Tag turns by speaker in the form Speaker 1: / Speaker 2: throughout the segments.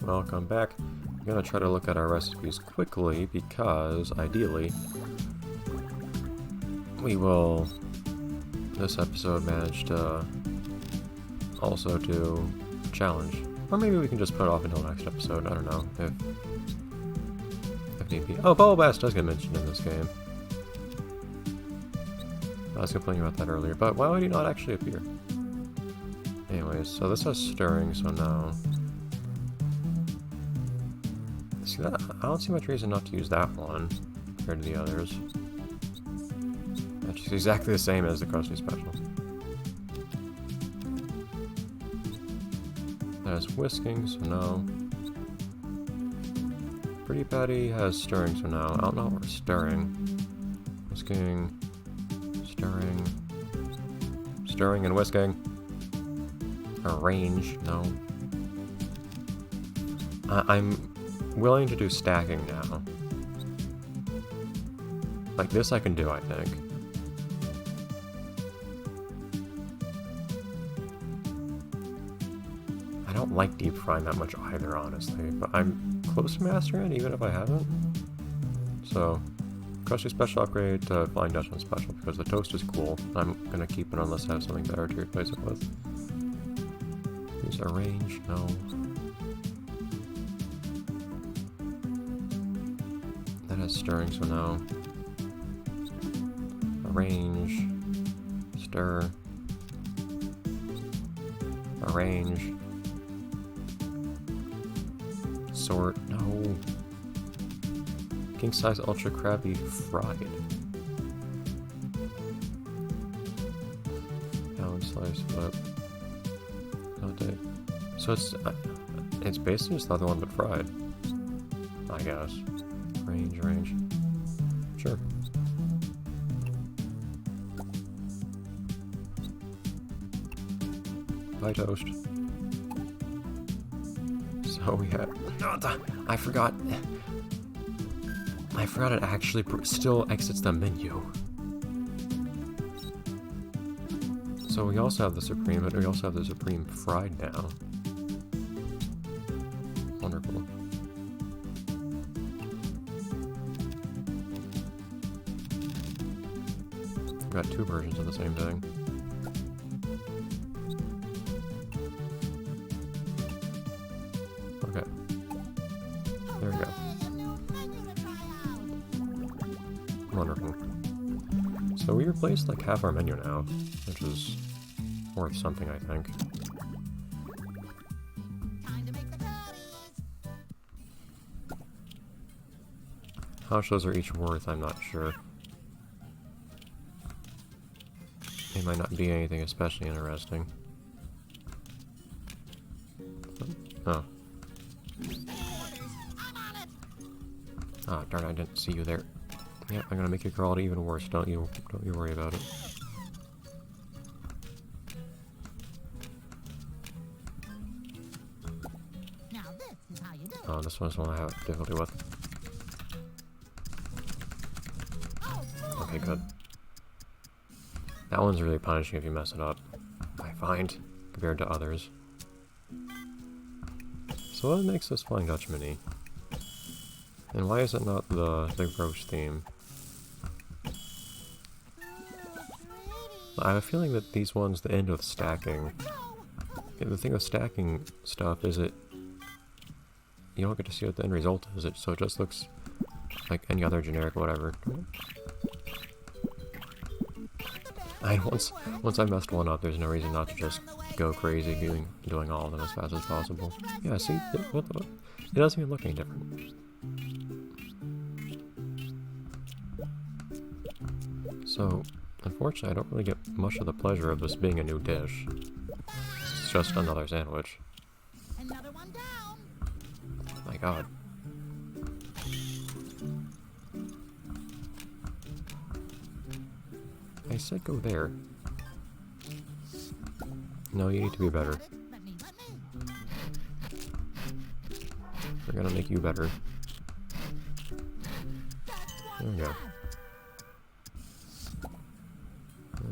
Speaker 1: welcome back. I'm gonna try to look at our recipes quickly because, ideally, we will, this episode, manage to also do a challenge. Or maybe we can just put it off until next episode, I don't know, if need be. Oh, Bubble Bass does get mentioned in this game. I was complaining about that earlier, but why would he not actually appear? Anyways, so this has stirring, so no. See that? I don't see much reason not to use that one compared to the others. That's just exactly the same as the Krusty Special. That has whisking, so no. Pretty Patty has stirring, so no. I don't know what we're stirring. Whisking, stirring, stirring and whisking. Arrange, no. I'm willing to do stacking now. Like this I can do, I think. I don't like deep frying that much either, honestly, but I'm close to mastering it, even if I haven't. So, Krusty Special upgrade to Flying Dutchman Special, because the toast is cool. I'm gonna keep it unless I have something better to replace it with. Use arrange, no. That has stirring, so no. Arrange, stir, arrange, sort, no. King size ultra crabby fried. Pound slice flip. So it's basically just the other one but fried, I guess. Range. Sure. Pie toast. So we had. I forgot it actually still exits the menu. So we also have the Supreme, but we also have the Supreme fried now. Wonderful. We've got two versions of the same thing. Okay. There we go. Wonderful. So we replaced like half our menu now, which is worth something, I think. How much those are each worth, I'm not sure. They might not be anything especially interesting. Oh. Ah, darn, I didn't see you there. Yeah, I'm gonna make your quality even worse. Don't you worry about it. Oh, this one's the one I have difficulty with. Okay, good. That one's really punishing if you mess it up, I find, compared to others. So what makes this Flying Dutchman-y? And why is it not the roast theme? I have a feeling that these ones that end with stacking. The thing with stacking stuff is you don't get to see what the end result is, so it just looks like any other generic whatever. Once I messed one up, there's no reason not to just go crazy doing all of them as fast as possible. Yeah, see, it doesn't even look any different. So, unfortunately, I don't really get much of the pleasure of this being a new dish. It's just another sandwich.
Speaker 2: Another one down.
Speaker 1: My god. I said go there. No, you need to be better. We're gonna make you better. There we go.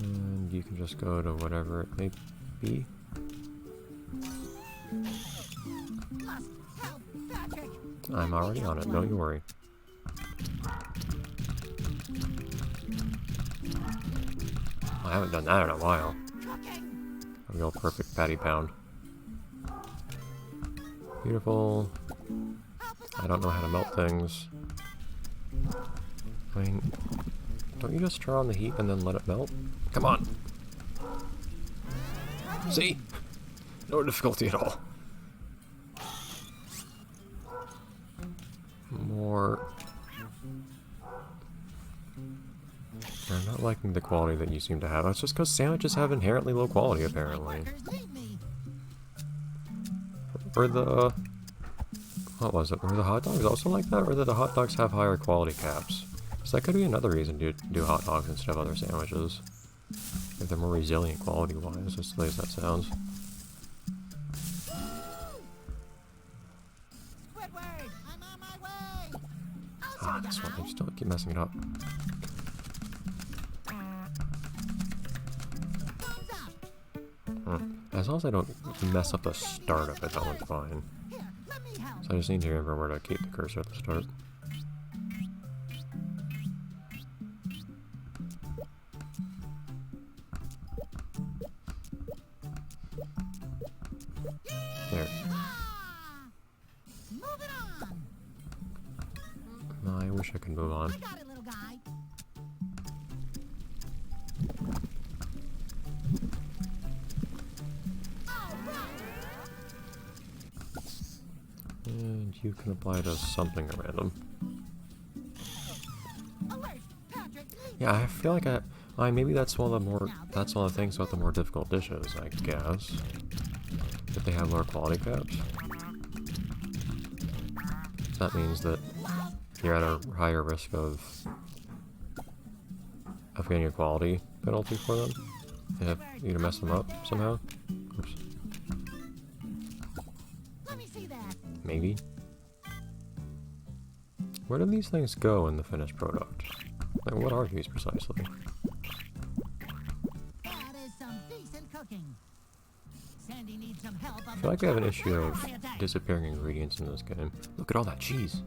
Speaker 1: And you can just go to whatever it may be.
Speaker 2: Help, Patrick.
Speaker 1: I'm already on it, don't you worry. I haven't done that in a while.
Speaker 2: Cooking.
Speaker 1: A real perfect patty pound. Beautiful. I don't know how to melt things. I mean, don't you just turn on the heat and then let it melt? Come on! See? No difficulty at all. More... I'm not liking the quality that you seem to have. That's just because sandwiches have inherently low quality, apparently.
Speaker 2: Workers need me.
Speaker 1: Or the... What was it? Were the hot dogs also like that? Or did the hot dogs have higher quality caps? So that could be another reason to do hot dogs instead of other sandwiches. If they're more resilient quality-wise, as silly as that sounds.
Speaker 2: Squidward, I'm on my way. I'll show
Speaker 1: Ah,
Speaker 2: you
Speaker 1: this one.
Speaker 2: how.
Speaker 1: I still keep messing it up.
Speaker 2: Thumbs up.
Speaker 1: As long as I don't mess up the start of it, that one's fine.
Speaker 2: Here, let me help.
Speaker 1: So I just need to remember where to keep the cursor at the start. There.
Speaker 2: Ah! Moving on.
Speaker 1: No, I wish I could move on.
Speaker 2: I got it, little guy. All right.
Speaker 1: And you can apply to something at random.
Speaker 2: Alert, Patrick.
Speaker 1: Yeah, I feel like maybe that's one of the things about the more difficult dishes, I guess. That they have lower quality caps. So that means that you're at a higher risk of getting a quality penalty for them. If you mess them up somehow. Oops.
Speaker 2: Let me see that.
Speaker 1: Maybe. Where do these things go in the finished product? Like, what are these precisely?
Speaker 2: That is some decent cooking. Sandy needs some help.
Speaker 1: I feel like we have an issue of disappearing ingredients in this game. Look at all that cheese.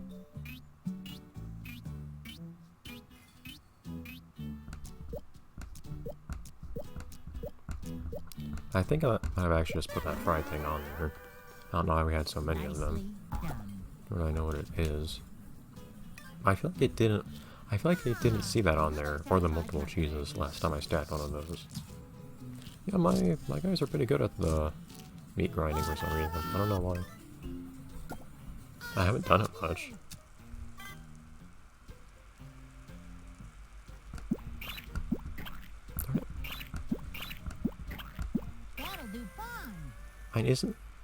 Speaker 1: I think I've actually just put that fried thing on there. I don't know why we had so many of them.
Speaker 2: Nicely done.
Speaker 1: I don't really know what it is. I feel like it didn't. I feel like it didn't see that on there, or the multiple cheeses last time I stacked one of those. Yeah, my guys are pretty good at the meat grinding for some reason. I don't know why. I haven't done it much. Darn it.
Speaker 2: That'll do fine.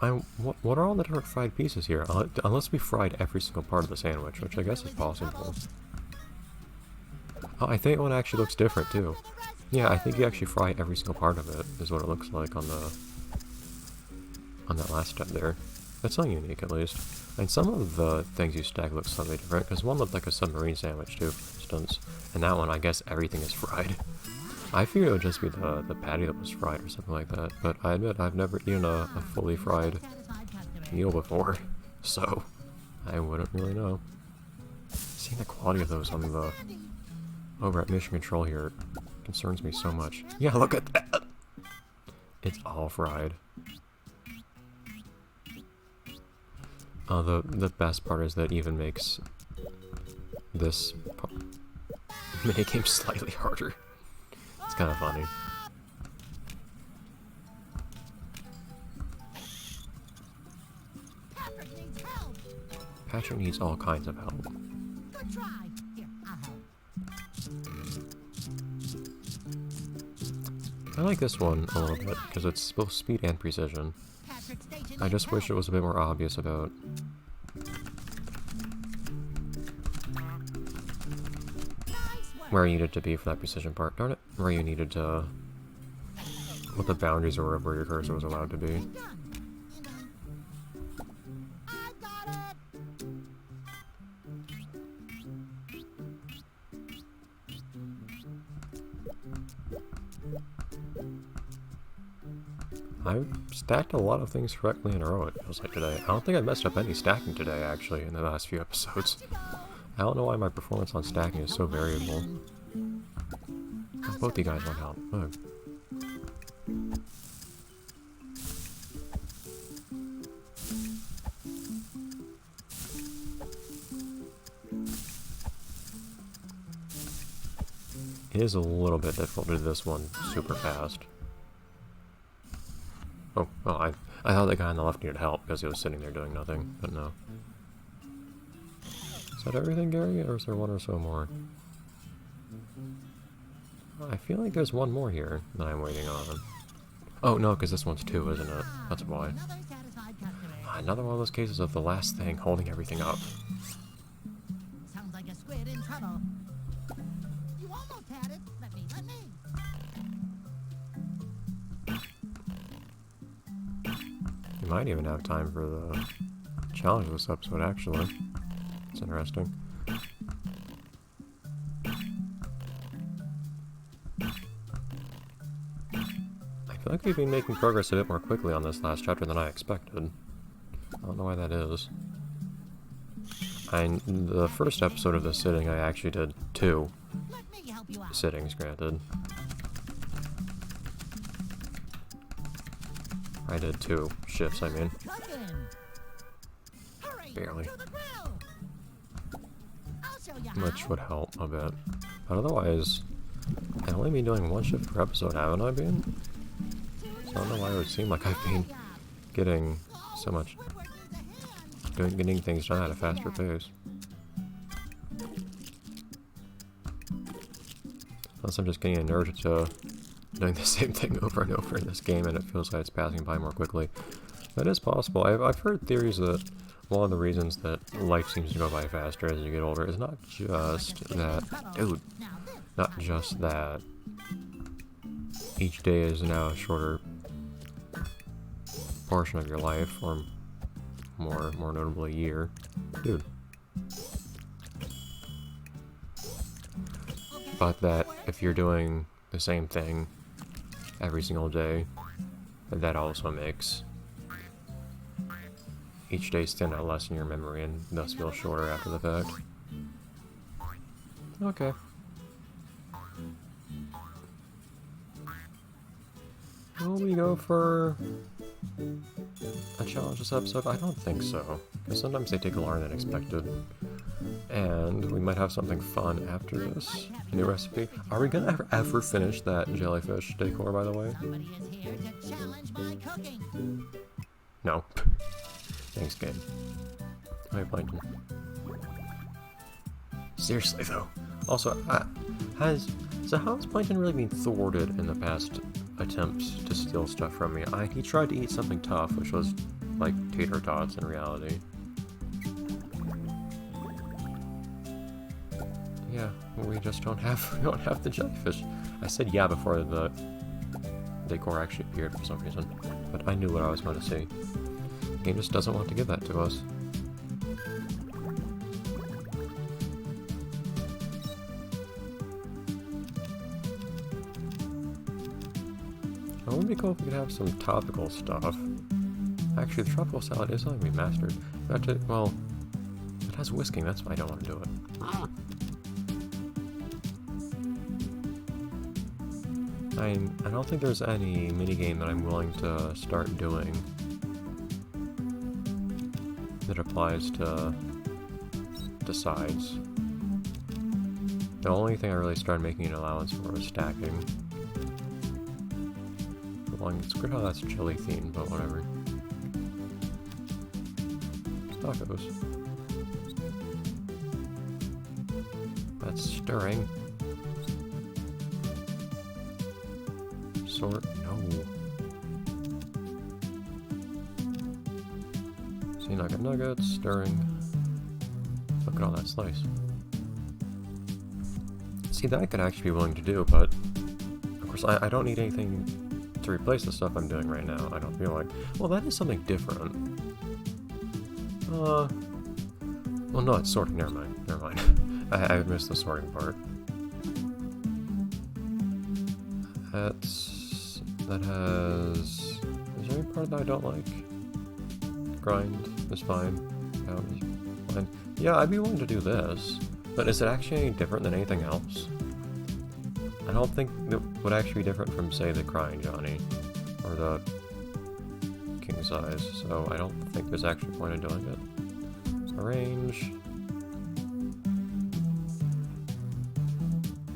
Speaker 1: And what are all the different fried pieces here? Unless we fried every single part of the sandwich, which I guess is possible. Oh, I think one actually looks different too. Yeah, I think you actually fry every single part of it, is what it looks like on that last step there. That's something unique, at least. And some of the things you stack look slightly different, because one looked like a submarine sandwich too, for instance. And that one, I guess everything is fried. I figured it would just be the patty that was fried or something like that, but I admit I've never eaten a fully fried meal before, so I wouldn't really know. Seeing the quality of those on the over at Mission Control here concerns me so much. Yeah, look at that! It's all fried. The best part is that even makes this minigame slightly harder. It's kind of funny.
Speaker 2: Patrick needs help.
Speaker 1: Patrick needs all kinds of help.
Speaker 2: Good try. Here, I'll help.
Speaker 1: I like this one a little bit, because it's both speed and precision.
Speaker 2: Patrick Station
Speaker 1: I
Speaker 2: needs
Speaker 1: just wish it
Speaker 2: help.
Speaker 1: was a bit more obvious about
Speaker 2: Nice work.
Speaker 1: where you needed to be for that precision part. Darn it. Where you needed to... what the boundaries were of where your cursor was allowed to be.
Speaker 2: Done. I got it.
Speaker 1: I stacked a lot of things correctly in a row, it feels like today. I don't think I messed up any stacking today, actually, in the last few episodes. I don't know why my performance on stacking is so variable. Oh, both you guys went out. Ugh. It is a little bit difficult to do this one super fast. Oh, I thought the guy on the left needed help because he was sitting there doing nothing, but no. Is that everything, Gary, or is there one or so more? I feel like there's one more here that I'm waiting on. Oh, no, because this one's 2, isn't it? That's why.
Speaker 2: Another satisfied customer.
Speaker 1: Another one of those cases of the last thing holding everything up.
Speaker 2: Sounds like a squid in trouble. You almost had it. Let me.
Speaker 1: You might even have time for the challenge of this episode, actually. It's interesting. I feel like we've been making progress a bit more quickly on this last chapter than I expected. I don't know why that is. The first episode of this sitting, I actually did 2
Speaker 2: Let me help you out.
Speaker 1: sittings, granted. I did 2 shifts, I mean.
Speaker 2: Cooking. Hurry,
Speaker 1: Barely.
Speaker 2: to the grill. I'll show you
Speaker 1: Which
Speaker 2: how.
Speaker 1: would help a bit. But otherwise, I've only been doing 1 shift per episode, haven't I been? So I don't know why it would seem like I've been getting so much, getting things done at a faster pace. Unless I'm just getting inured to doing the same thing over and over in this game and it feels like it's passing by more quickly. That is possible. I've heard theories that one of the reasons that life seems to go by faster as you get older is not just that, dude, not just that each day is now a shorter portion of your life, or more notably a year. Dude. But that if you're doing the same thing every single day, that also makes each day stand out less in your memory and thus feel shorter after the fact. Okay. Will we go for a challenge this episode? I don't think so, because sometimes they take longer than expected. And we might have something fun after this new recipe. Are we gonna ever finish that jellyfish decor, by the way?
Speaker 2: Somebody is here to challenge my cooking.
Speaker 1: No. Thanks, game. Hi, Plankton. Seriously, though. Also, how has Plankton really been thwarted in the past attempts to steal stuff from me? He tried to eat something tough, which was like tater tots in reality. Yeah, we just don't have the jellyfish. I said yeah before the decor actually appeared for some reason, but I knew what I was going to see. The game just doesn't want to give that to us. It would be cool if we could have some topical stuff. Actually, the tropical salad is something we mastered. Well, it has whisking, that's why I don't want to do it. I don't think there's any minigame that I'm willing to start doing that applies to sides. The only thing I really started making an allowance for was stacking. It's good how that's chili themed, but whatever. Tacos. That's stirring. No. See, nuggets, stirring. Look at all that slice. See, that I could actually be willing to do, but of course I don't need anything to replace the stuff I'm doing right now. I don't feel like. Well, that is something different. Well, no, it's sorting. Never mind. I missed the sorting part. That has there any part that I don't like? Grind is fine. Pound is fine. Yeah, I'd be willing to do this. But is it actually any different than anything else? I don't think it would actually be different from, say, the Crying Johnny. Or the King Size. So I don't think there's actually a point in doing it. Arrange.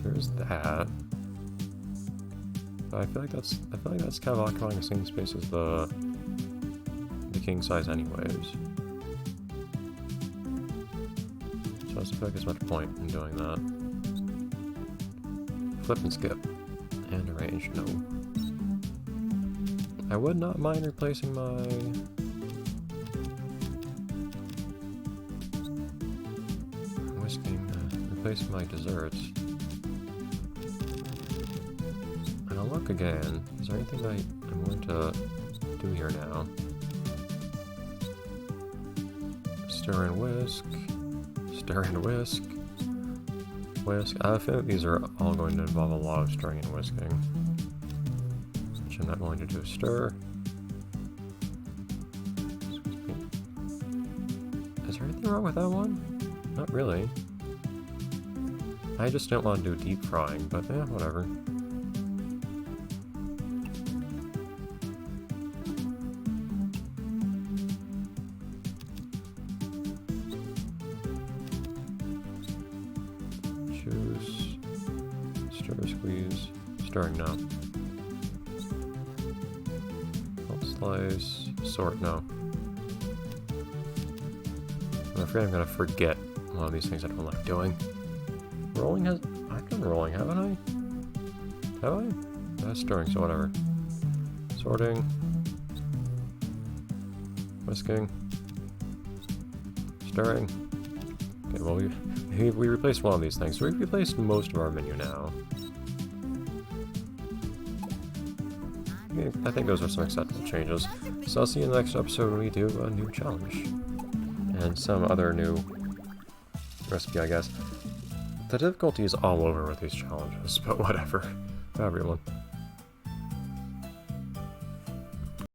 Speaker 1: There's that. But I feel like that's kind of occupying the same space as the King Size anyways. So I don't feel like there's much point in doing that. Flip and skip. And arrange, no. I would not mind replacing my... replacing my desserts. And I'll look again. Is there anything I'm going to do here now? Stir and whisk. Stir and whisk. Whisk. I feel like these are all going to involve a lot of stirring and whisking. Which I'm not going to do. Stir. Is there anything wrong with that one? Not really. I just don't want to do deep frying, but eh, whatever. Juice. Stir, squeeze. Stirring, no. Slice. Sort, no. I'm afraid I'm gonna forget one of these things I don't like doing. Rolling has... I've done rolling, haven't I? Have I? That's stirring, so whatever. Sorting. Whisking. Stirring. Okay, well we replaced one of these things. So we've replaced most of our menu now. I think those are some acceptable changes. So I'll see you in the next episode when we do a new challenge. And some other new recipe, I guess. The difficulty is all over with these challenges, but whatever. Bye everyone.